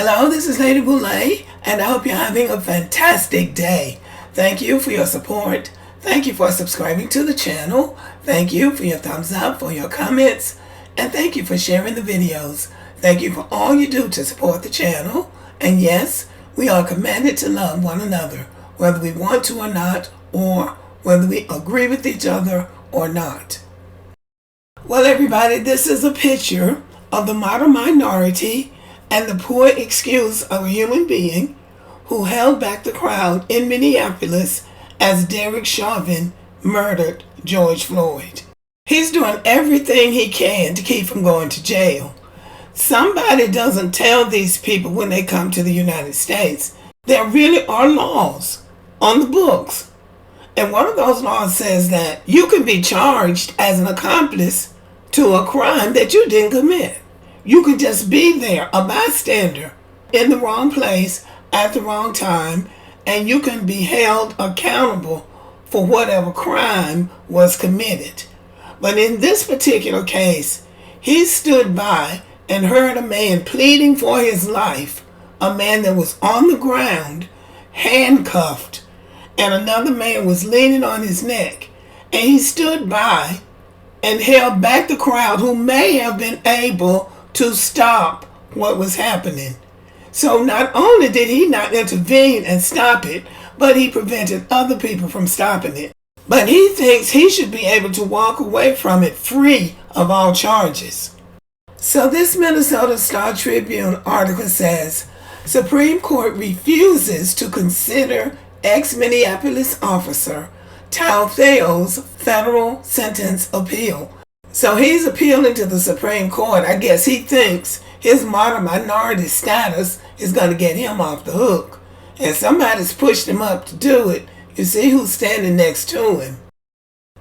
Hello, this is Lady Boulay, and I hope you're having a fantastic day. Thank you for your support. Thank you for subscribing to the channel. Thank you for your thumbs up, for your comments, and thank you for sharing the videos. Thank you for all you do to support the channel. And yes, we are commanded to love one another, whether we want to or not, or whether we agree with each other or not. Well, everybody, this is a picture of the modern minority and the poor excuse of a human being who held back the crowd in Minneapolis as Derek Chauvin murdered George Floyd. He's doing everything he can to keep from going to jail. Somebody doesn't tell these people when they come to the United States, there really are laws on the books. And one of those laws says that you can be charged as an accomplice to a crime that you didn't commit. You could just be there, a bystander, in the wrong place at the wrong time, and you can be held accountable for whatever crime was committed. But in this particular case, he stood by and heard a man pleading for his life, a man that was on the ground, handcuffed, and another man was leaning on his neck. And he stood by and held back the crowd who may have been able to stop what was happening. So not only did he not intervene and stop it, but he prevented other people from stopping it. But he thinks he should be able to walk away from it free of all charges. So this Minnesota Star Tribune article says, Supreme Court refuses to consider ex-Minneapolis officer Tou Thao's federal sentence appeal. So he's appealing to the Supreme Court. I guess he thinks his modern minority status is going to get him off the hook. And somebody's pushed him up to do it. You see who's standing next to him.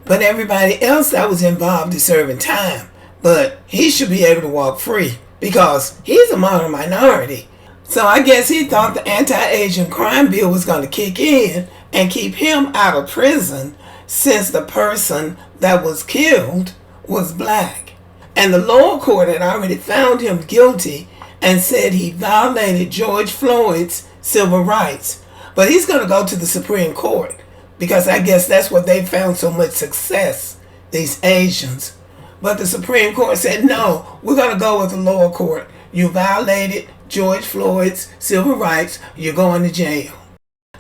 But everybody else that was involved is serving time. But he should be able to walk free because he's a modern minority. So I guess he thought the anti-Asian crime bill was going to kick in and keep him out of prison since the person that was killed was black. And the lower court had already found him guilty and said he violated George Floyd's civil rights. But he's going to go to the Supreme Court because I guess that's what they found so much success, these Asians. But the Supreme Court said, no, we're going to go with the lower court. You violated George Floyd's civil rights, you're going to jail.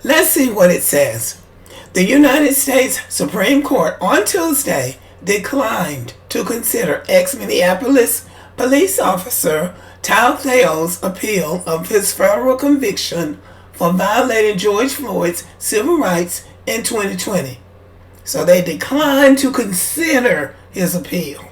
Let's see what it says. The United States Supreme Court on Tuesday declined to consider ex-Minneapolis police officer Tou Thao's appeal of his federal conviction for violating George Floyd's civil rights in 2020. So they declined to consider his appeal.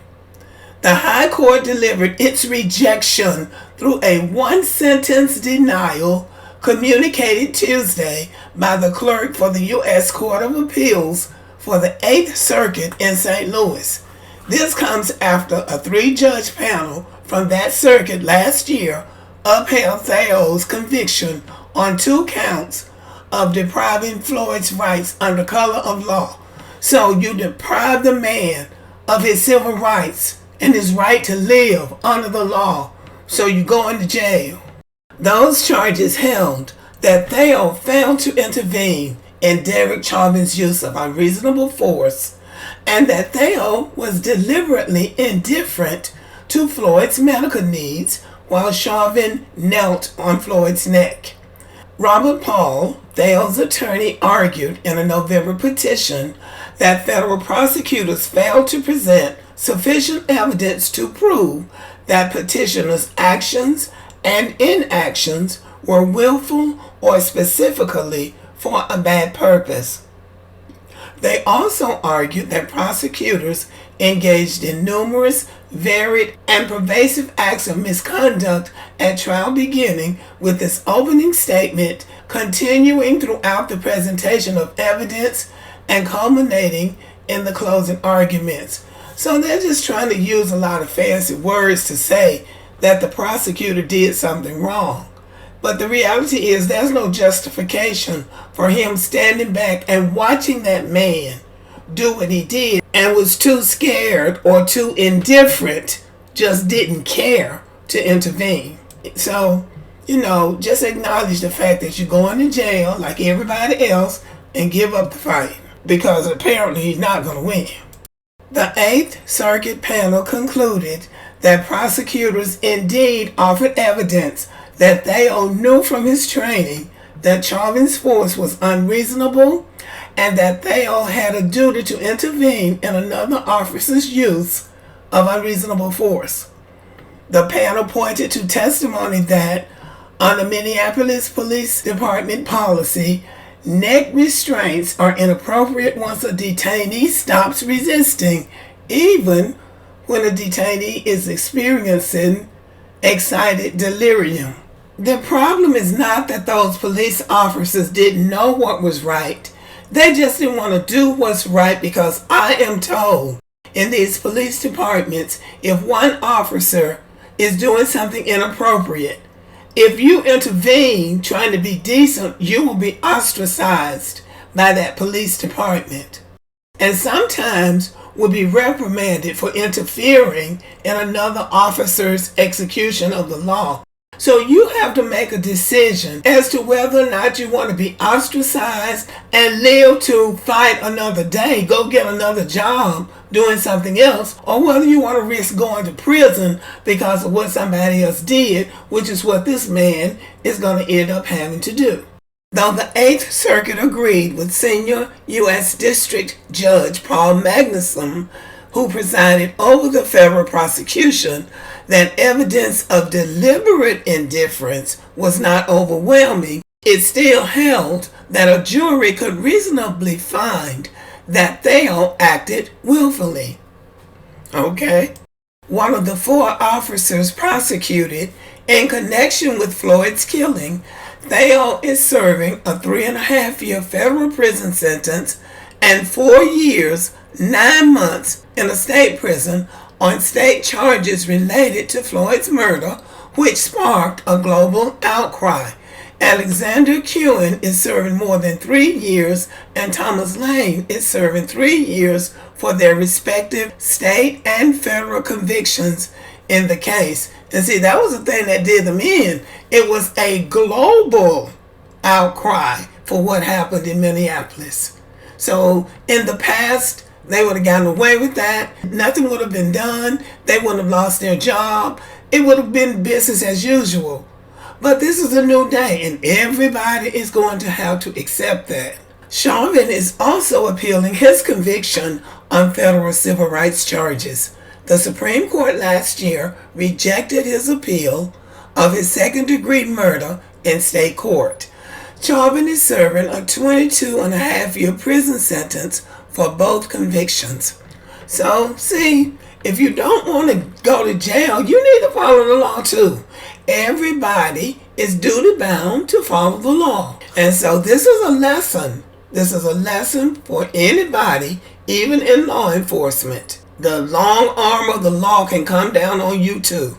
The High Court delivered its rejection through a one-sentence denial communicated Tuesday by the clerk for the U.S. Court of Appeals for the 8th Circuit in St. Louis. This comes after a 3-judge panel from that circuit last year upheld Thao's conviction on 2 counts of depriving Floyd's rights under color of law. So you deprive the man of his civil rights and his right to live under the law, so you go into jail. Those charges held that Thao failed to intervene in Derek Chauvin's use of unreasonable force, and that Thao was deliberately indifferent to Floyd's medical needs while Chauvin knelt on Floyd's neck. Robert Paul, Thao's attorney, argued in a November petition that federal prosecutors failed to present sufficient evidence to prove that petitioner's actions and inactions were willful or specifically for a bad purpose. They also argued that prosecutors engaged in numerous, varied, and pervasive acts of misconduct at trial, beginning with this opening statement, continuing throughout the presentation of evidence, and culminating in the closing arguments. So they're just trying to use a lot of fancy words to say that the prosecutor did something wrong. But the reality is there's no justification for him standing back and watching that man do what he did and was too scared or too indifferent, just didn't care to intervene. So just acknowledge the fact that you're going to jail like everybody else and give up the fight, because apparently he's not going to win. The Eighth Circuit panel concluded that prosecutors indeed offered evidence that Thao knew from his training that Chauvin's force was unreasonable and that Thao had a duty to intervene in another officer's use of unreasonable force. The panel pointed to testimony that, under Minneapolis Police Department policy, neck restraints are inappropriate once a detainee stops resisting, even when a detainee is experiencing excited delirium. The problem is not that those police officers didn't know what was right. They just didn't want to do what's right, because I am told in these police departments, if one officer is doing something inappropriate, if you intervene trying to be decent, you will be ostracized by that police department, and sometimes will be reprimanded for interfering in another officer's execution of the law. So you have to make a decision as to whether or not you want to be ostracized and live to fight another day, go get another job doing something else, or whether you want to risk going to prison because of what somebody else did, which is what this man is going to end up having to do. Though the Eighth Circuit agreed with senior U.S. District Judge Paul Magnuson, who presided over the federal prosecution, that evidence of deliberate indifference was not overwhelming, it still held that a jury could reasonably find that Thao acted willfully. Okay? One of the 4 officers prosecuted in connection with Floyd's killing, Thao is serving a 3.5-year federal prison sentence and 4 years, 9 months in a state prison on state charges related to Floyd's murder, which sparked a global outcry. Alexander Kewen is serving more than 3 years, and Thomas Lane is serving 3 years for their respective state and federal convictions in the case. And see, that was the thing that did them in. It was a global outcry for what happened in Minneapolis. So in the past, they would have gotten away with that. Nothing would have been done. They wouldn't have lost their job. It would have been business as usual. But this is a new day, and everybody is going to have to accept that. Chauvin is also appealing his conviction on federal civil rights charges. The Supreme Court last year rejected his appeal of his second-degree murder in state court. Chauvin is serving a 22.5-year prison sentence for both convictions. So, see, if you don't want to go to jail, you need to follow the law too. Everybody is duty bound to follow the law. And so this is a lesson. This is a lesson for anybody, even in law enforcement. The long arm of the law can come down on you too.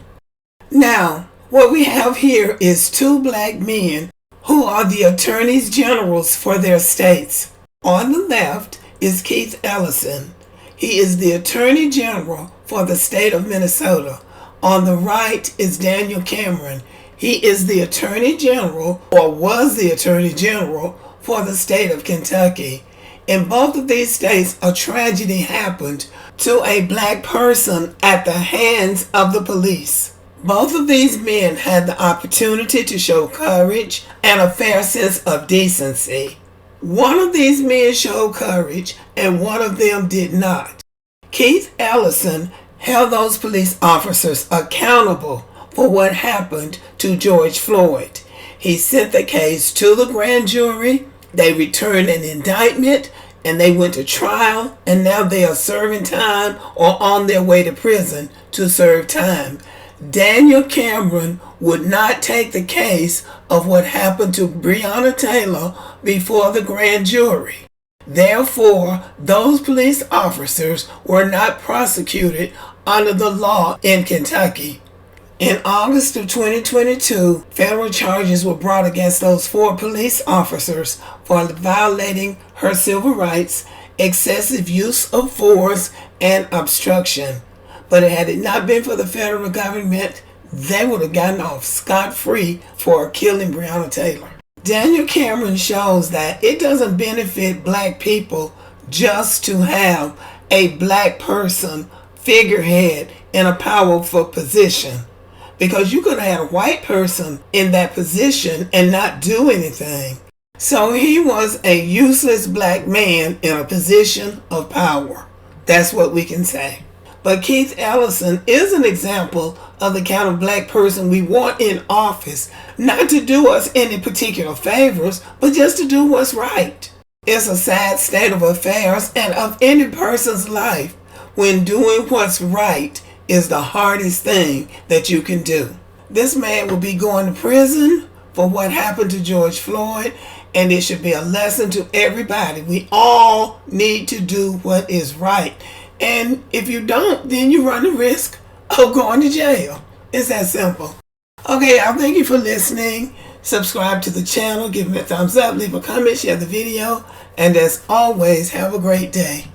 Now, what we have here is 2 black men who are the attorneys generals for their states. On the left is Keith Ellison. He is the attorney general for the state of Minnesota. On the right is Daniel Cameron. He is the attorney general, or was the attorney general, for the state of Kentucky. In both of these states, a tragedy happened to a black person at the hands of the police. Both of these men had the opportunity to show courage and a fair sense of decency. One of these men showed courage and one of them did not. Keith Ellison held those police officers accountable for what happened to George Floyd. He sent the case to the grand jury, they returned an indictment, and they went to trial, and now they are serving time or on their way to prison to serve time. Daniel Cameron would not take the case of what happened to Breonna Taylor before the grand jury. Therefore, those police officers were not prosecuted under the law in Kentucky. In August of 2022, federal charges were brought against those 4 police officers for violating her civil rights, excessive use of force, and obstruction. But had it not been for the federal government, they would have gotten off scot-free for killing Breonna Taylor. Daniel Cameron shows that it doesn't benefit black people just to have a black person figurehead in a powerful position, because you could have had a white person in that position and not do anything. So he was a useless black man in a position of power. That's what we can say. But Keith Ellison is an example of the kind of black person we want in office, not to do us any particular favors, but just to do what's right. It's a sad state of affairs and of any person's life when doing what's right is the hardest thing that you can do. This man will be going to prison for what happened to George Floyd, and it should be a lesson to everybody. We all need to do what is right. And if you don't, then you run the risk of going to jail. It's that simple. Okay, y'all, thank you for listening. Subscribe to the channel, give me a thumbs up, leave a comment, share the video, and as always, have a great day.